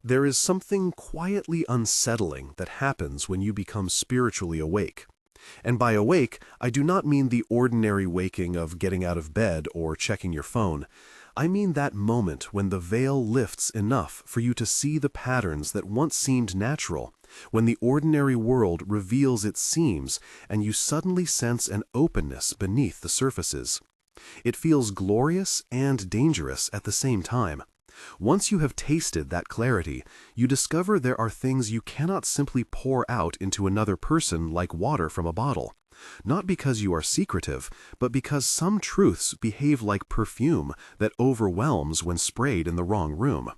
There is something quietly unsettling that happens when you become spiritually awake. And by awake, I do not mean the ordinary waking of getting out of bed or checking your phone. I mean that moment when the veil lifts enough for you to see the patterns that once seemed natural, when the ordinary world reveals its seams and you suddenly sense an openness beneath the surfaces. It feels glorious and dangerous at the same time. Once you have tasted that clarity, you discover there are things you cannot simply pour out into another person like water from a bottle. Not because you are secretive, but because some truths behave like perfume that overwhelms when sprayed in the wrong room.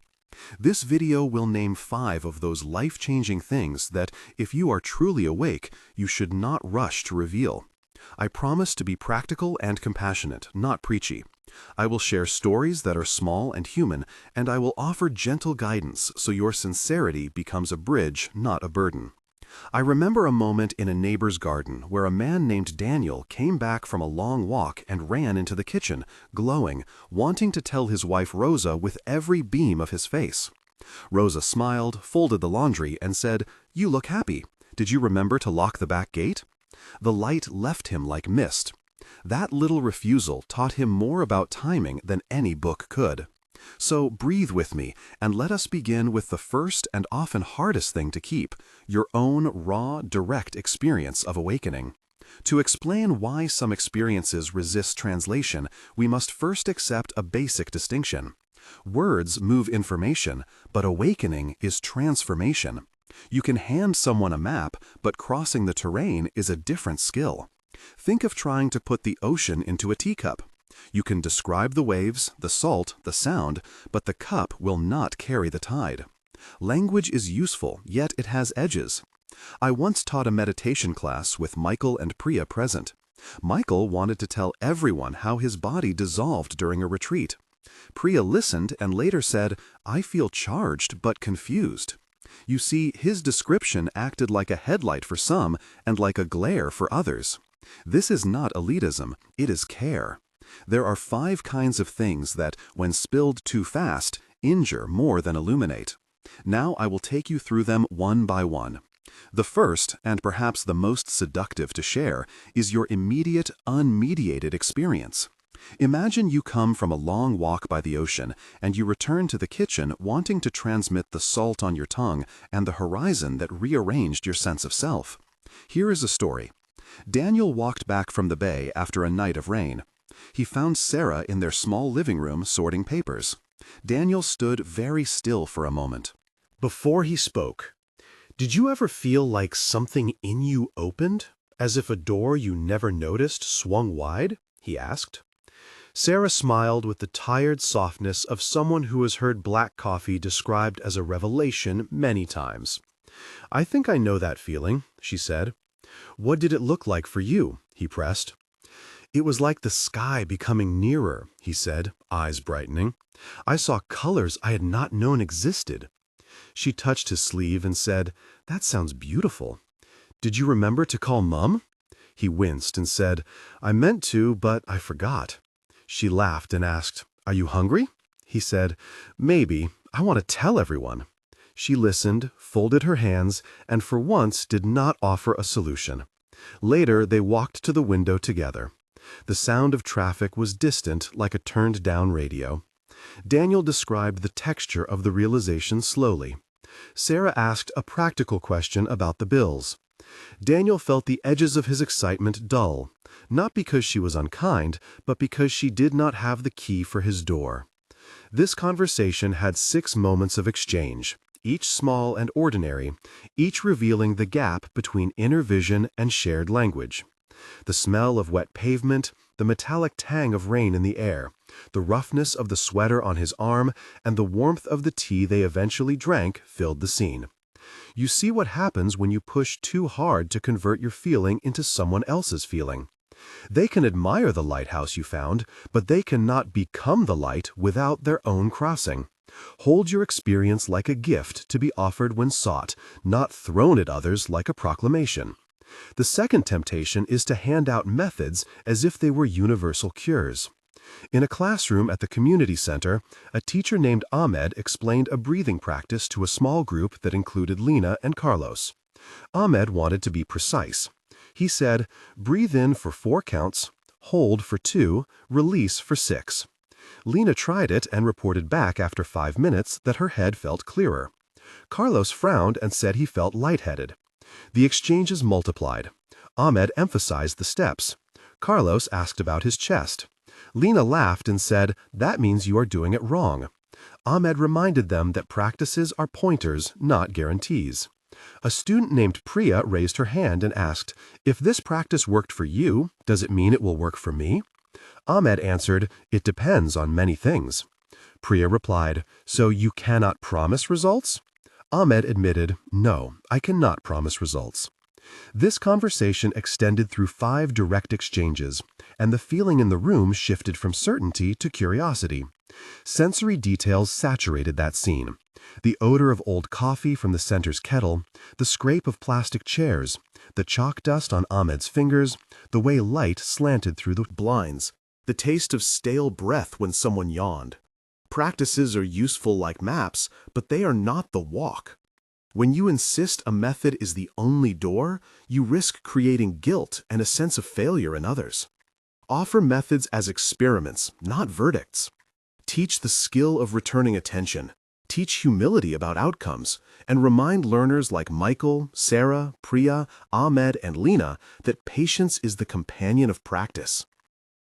This video will name 5 of those life-changing things that, if you are truly awake, you should not rush to reveal. I promise to be practical and compassionate, not preachy. I will share stories that are small and human, and I will offer gentle guidance so your sincerity becomes a bridge, not a burden. I remember a moment in a neighbor's garden where a man named Daniel came back from a long walk and ran into the kitchen, glowing, wanting to tell his wife Rosa with every beam of his face. Rosa smiled, folded the laundry, and said, "You look happy. Did you remember to lock the back gate?" The light left him like mist. That little refusal taught him more about timing than any book could. So breathe with me, and let us begin with the first and often hardest thing to keep, your own raw, direct experience of awakening. To explain why some experiences resist translation, we must first accept a basic distinction. Words move information, but awakening is transformation. You can hand someone a map, but crossing the terrain is a different skill. Think of trying to put the ocean into a teacup. You can describe the waves, the salt, the sound, but the cup will not carry the tide. Language is useful, yet it has edges. I once taught a meditation class with Michael and Priya present. Michael wanted to tell everyone how his body dissolved during a retreat. Priya listened and later said, "I feel charged but confused." You see, his description acted like a headlight for some and like a glare for others. This is not elitism, it is care. There are 5 kinds of things that, when spilled too fast, injure more than illuminate. Now I will take you through them one by one. The first, and perhaps the most seductive to share, is your immediate, unmediated experience. Imagine you come from a long walk by the ocean, and you return to the kitchen wanting to transmit the salt on your tongue and the horizon that rearranged your sense of self. Here is a story. Daniel walked back from the bay after a night of rain. He found Sarah in their small living room sorting papers. Daniel stood very still for a moment. Before he spoke, "Did you ever feel like something in you opened, as if a door you never noticed swung wide?" he asked. Sarah smiled with the tired softness of someone who has heard black coffee described as a revelation many times. "I think I know that feeling," she said. "What did it look like for you?" he pressed. "It was like the sky becoming nearer," he said, eyes brightening. "I saw colors I had not known existed." She touched his sleeve and said, "That sounds beautiful. Did you remember to call Mum?" He winced and said, "I meant to, but I forgot." She laughed and asked, "Are you hungry?" He said, "Maybe. I want to tell everyone." She listened, folded her hands, and for once did not offer a solution. Later, they walked to the window together. The sound of traffic was distant like a turned-down radio. Daniel described the texture of the realization slowly. Sarah asked a practical question about the bills. Daniel felt the edges of his excitement dull, not because she was unkind, but because she did not have the key for his door. This conversation had 6 moments of exchange, each small and ordinary, each revealing the gap between inner vision and shared language. The smell of wet pavement, the metallic tang of rain in the air, the roughness of the sweater on his arm, and the warmth of the tea they eventually drank filled the scene. You see what happens when you push too hard to convert your feeling into someone else's feeling. They can admire the lighthouse you found, but they cannot become the light without their own crossing. Hold your experience like a gift to be offered when sought, not thrown at others like a proclamation. The second temptation is to hand out methods as if they were universal cures. In a classroom at the community center, a teacher named Ahmed explained a breathing practice to a small group that included Lena and Carlos. Ahmed wanted to be precise. He said, "Breathe in for 4 counts, hold for 2, release for 6. Lena tried it and reported back after 5 minutes that her head felt clearer. Carlos frowned and said he felt lightheaded. The exchanges multiplied. Ahmed emphasized the steps. Carlos asked about his chest. Lena laughed and said, "That means you are doing it wrong." Ahmed reminded them that practices are pointers, not guarantees. A student named Priya raised her hand and asked, "If this practice worked for you, does it mean it will work for me?" Ahmed answered, "It depends on many things." Priya replied, "So you cannot promise results?" Ahmed admitted, "No, I cannot promise results." This conversation extended through 5 direct exchanges, and the feeling in the room shifted from certainty to curiosity. Sensory details saturated that scene. The odor of old coffee from the center's kettle, the scrape of plastic chairs, the chalk dust on Ahmed's fingers, the way light slanted through the blinds, the taste of stale breath when someone yawned. Practices are useful like maps, but they are not the walk. When you insist a method is the only door, you risk creating guilt and a sense of failure in others. Offer methods as experiments, not verdicts. Teach the skill of returning attention. Teach humility about outcomes, and remind learners like Michael, Sarah, Priya, Ahmed, and Lena that patience is the companion of practice.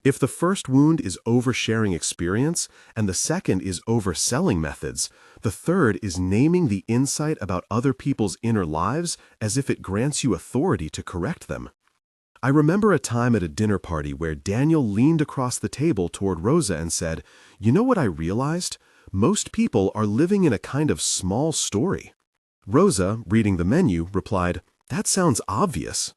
If the first wound is oversharing experience, and the second is overselling methods, the third is naming the insight about other people's inner lives as if it grants you authority to correct them. I remember a time at a dinner party where Daniel leaned across the table toward Rosa and said, "You know what I realized? Most people are living in a kind of small story." Rosa, reading the menu, replied, "That sounds obvious."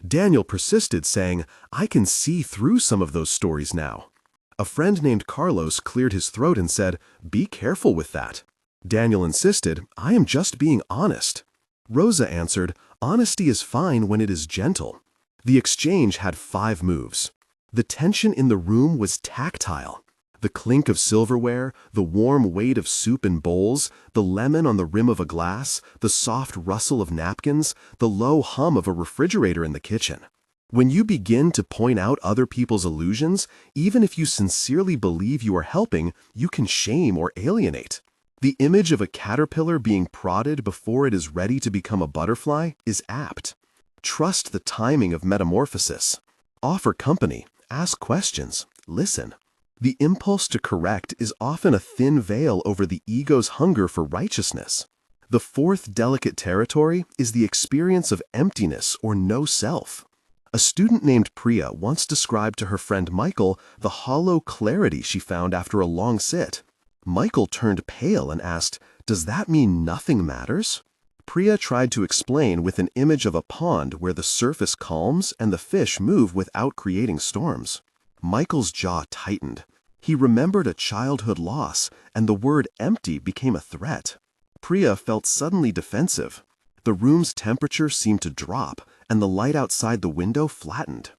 Daniel persisted, saying, "I can see through some of those stories now." A friend named Carlos cleared his throat and said, "Be careful with that." Daniel insisted, "I am just being honest." Rosa answered, "Honesty is fine when it is gentle." The exchange had 5 moves. The tension in the room was tactile. The clink of silverware, the warm weight of soup in bowls, the lemon on the rim of a glass, the soft rustle of napkins, the low hum of a refrigerator in the kitchen. When you begin to point out other people's illusions, even if you sincerely believe you are helping, you can shame or alienate. The image of a caterpillar being prodded before it is ready to become a butterfly is apt. Trust the timing of metamorphosis. Offer company, ask questions, listen. The impulse to correct is often a thin veil over the ego's hunger for righteousness. The 4th delicate territory is the experience of emptiness or no self. A student named Priya once described to her friend Michael the hollow clarity she found after a long sit. Michael turned pale and asked, "Does that mean nothing matters?" Priya tried to explain with an image of a pond where the surface calms and the fish move without creating storms. Michael's jaw tightened. He remembered a childhood loss, and the word empty became a threat. Priya felt suddenly defensive. The room's temperature seemed to drop, and the light outside the window flattened.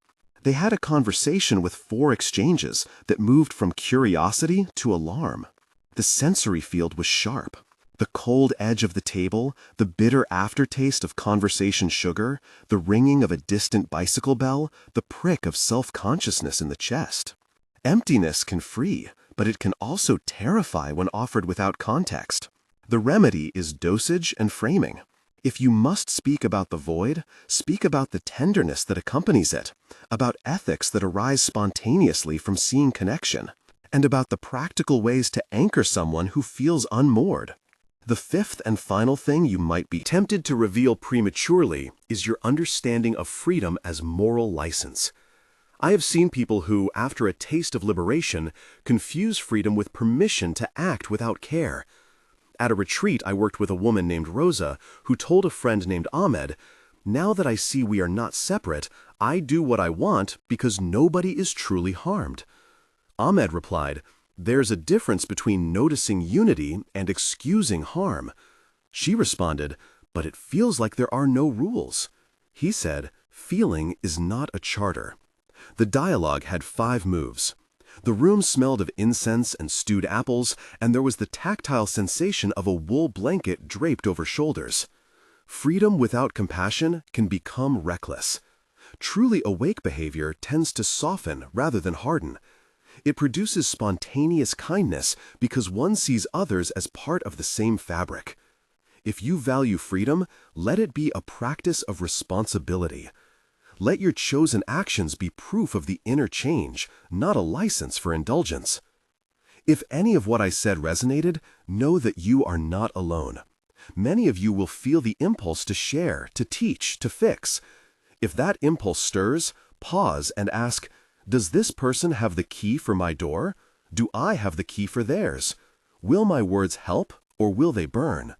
They had a conversation with 4 exchanges that moved from curiosity to alarm. The sensory field was sharp. The cold edge of the table, the bitter aftertaste of conversation sugar, the ringing of a distant bicycle bell, the prick of self-consciousness in the chest. Emptiness can free, but it can also terrify when offered without context. The remedy is dosage and framing. If you must speak about the void, speak about the tenderness that accompanies it, about ethics that arise spontaneously from seeing connection, and about the practical ways to anchor someone who feels unmoored. The 5th and final thing you might be tempted to reveal prematurely is your understanding of freedom as moral license. I have seen people who, after a taste of liberation, confuse freedom with permission to act without care. At a retreat, I worked with a woman named Rosa who told a friend named Ahmed, "Now that I see we are not separate, I do what I want because nobody is truly harmed." Ahmed replied, "There's a difference between noticing unity and excusing harm." She responded, "But it feels like there are no rules." He said, "Feeling is not a charter." The dialogue had 5 moves. The room smelled of incense and stewed apples, and there was the tactile sensation of a wool blanket draped over shoulders. Freedom without compassion can become reckless. Truly awake behavior tends to soften rather than harden. It produces spontaneous kindness because one sees others as part of the same fabric. If you value freedom, let it be a practice of responsibility. Let your chosen actions be proof of the inner change, not a license for indulgence. If any of what I said resonated, know that you are not alone. Many of you will feel the impulse to share, to teach, to fix. If that impulse stirs, pause and ask, does this person have the key for my door? Do I have the key for theirs? Will my words help, or will they burn?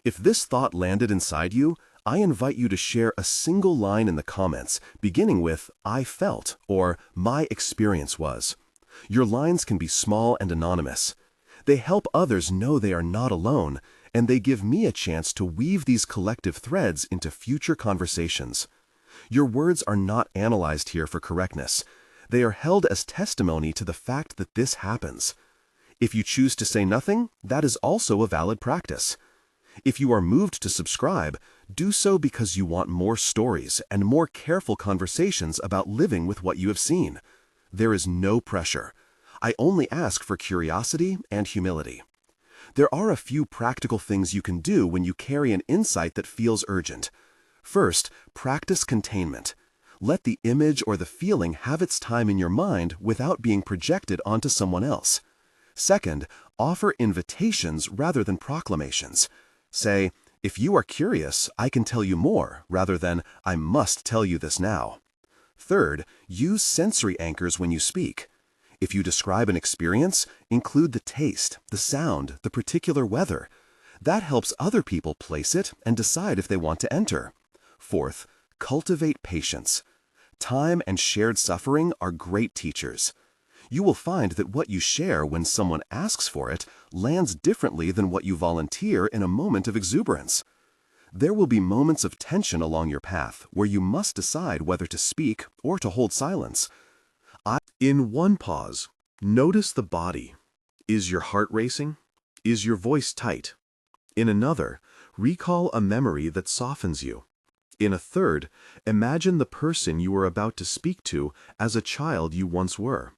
If this thought landed inside you, I invite you to share a single line in the comments, beginning with, I felt, or my experience was. Your lines can be small and anonymous. They help others know they are not alone, and they give me a chance to weave these collective threads into future conversations. Your words are not analyzed here for correctness. They are held as testimony to the fact that this happens. If you choose to say nothing, that is also a valid practice. If you are moved to subscribe, do so because you want more stories and more careful conversations about living with what you have seen. There is no pressure. I only ask for curiosity and humility. There are a few practical things you can do when you carry an insight that feels urgent. First, practice containment. Let the image or the feeling have its time in your mind without being projected onto someone else. Second, offer invitations rather than proclamations. Say, if you are curious, I can tell you more, rather than, I must tell you this now. Third, use sensory anchors when you speak. If you describe an experience, include the taste, the sound, the particular weather. That helps other people place it and decide if they want to enter. Fourth, cultivate patience. Time and shared suffering are great teachers. You will find that what you share when someone asks for it lands differently than what you volunteer in a moment of exuberance. There will be moments of tension along your path where you must decide whether to speak or to hold silence. In one pause, notice the body. Is your heart racing? Is your voice tight? In another, recall a memory that softens you. In a third, imagine the person you are about to speak to as a child you once were.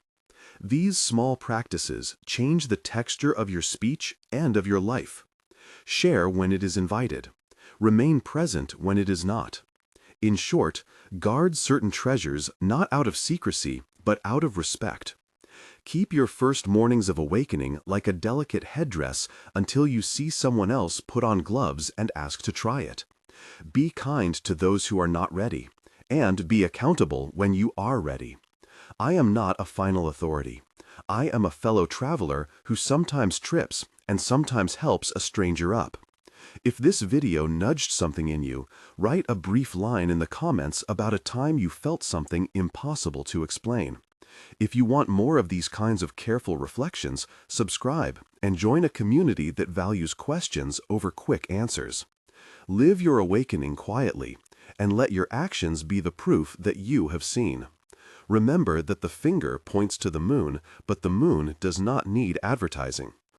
These small practices change the texture of your speech and of your life. Share when it is invited. Remain present when it is not. In short, guard certain treasures not out of secrecy, but out of respect. Keep your first mornings of awakening like a delicate headdress until you see someone else put on gloves and ask to try it. Be kind to those who are not ready, and be accountable when you are ready. I am not a final authority. I am a fellow traveler who sometimes trips and sometimes helps a stranger up. If this video nudged something in you, write a brief line in the comments about a time you felt something impossible to explain. If you want more of these kinds of careful reflections, subscribe and join a community that values questions over quick answers. Live your awakening quietly, and let your actions be the proof that you have seen. Remember that the finger points to the moon, but the moon does not need advertising.